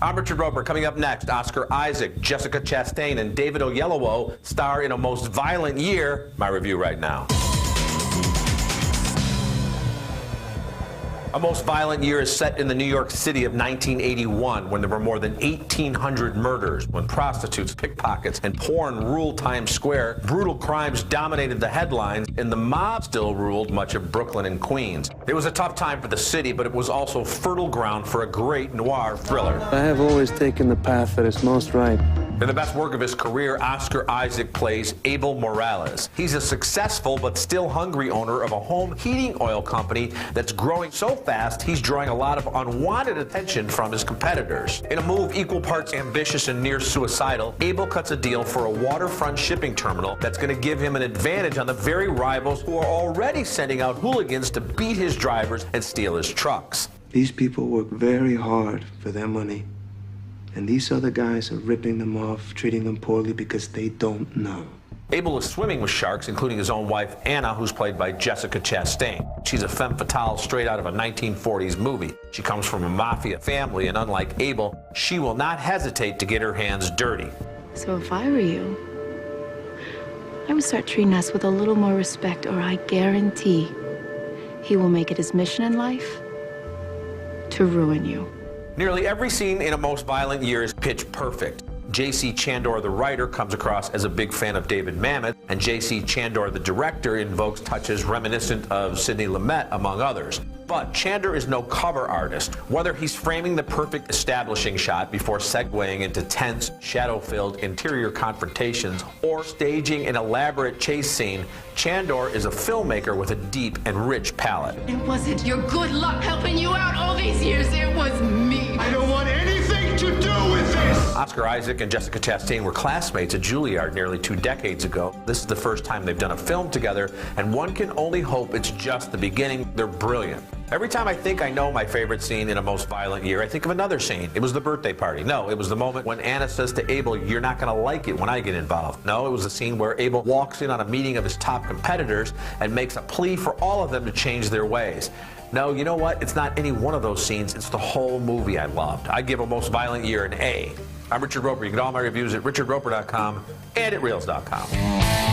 I'm Richard Roeper. Coming up next, Oscar Isaac, Jessica Chastain, and David Oyelowo star in A Most Violent Year. My review right now. A Most Violent Year is set in the New York City of 1981, when there were more than 1,800 murders, when prostitutes, pickpockets, and porn ruled Times Square. Brutal crimes dominated the headlines, and the mob still ruled much of Brooklyn and Queens. It was a tough time for the city, but it was also fertile ground for a great noir thriller. I have always taken the path that is most right. In the best work of his career, Oscar Isaac plays Abel Morales. He's a successful but still hungry owner of a home heating oil company that's growing so fast he's drawing a lot of unwanted attention from his competitors. In a move equal parts ambitious and near suicidal, Abel cuts a deal for a waterfront shipping terminal that's going to give him an advantage on the very rivals who are already sending out hooligans to beat his drivers and steal his trucks. These people work very hard for their money. And these other guys are ripping them off, treating them poorly because they don't know. Abel is swimming with sharks, including his own wife, Anna, who's played by Jessica Chastain. She's a femme fatale straight out of a 1940s movie. She comes from a mafia family, and unlike Abel, she will not hesitate to get her hands dirty. So if I were you, I would start treating us with a little more respect, or I guarantee he will make it his mission in life to ruin you. Nearly every scene in A Most Violent Year is pitch perfect. J.C. Chandor, the writer, comes across as a big fan of David Mamet, and J.C. Chandor, the director, invokes touches reminiscent of Sidney Lumet, among others. But Chandor is no cover artist. Whether he's framing the perfect establishing shot before segueing into tense, shadow-filled interior confrontations, or staging an elaborate chase scene, Chandor is a filmmaker with a deep and rich palette. It wasn't your good luck helping you out all these years, it was me. I don't want anything to do with this! Oscar Isaac and Jessica Chastain were classmates at Juilliard nearly 2 decades ago. This is the first time they've done a film together, and one can only hope it's just the beginning. They're brilliant. Every time I think I know my favorite scene in A Most Violent Year, I think of another scene. It was the birthday party. No, it was the moment when Anna says to Abel, "You're not going to like it when I get involved." No, it was the scene where Abel walks in on a meeting of his top competitors and makes a plea for all of them to change their ways. No, you know what? It's not any one of those scenes. It's the whole movie I loved. I give A Most Violent Year an A. I'm Richard Roeper. You can get all my reviews at richardroeper.com and at reels.com.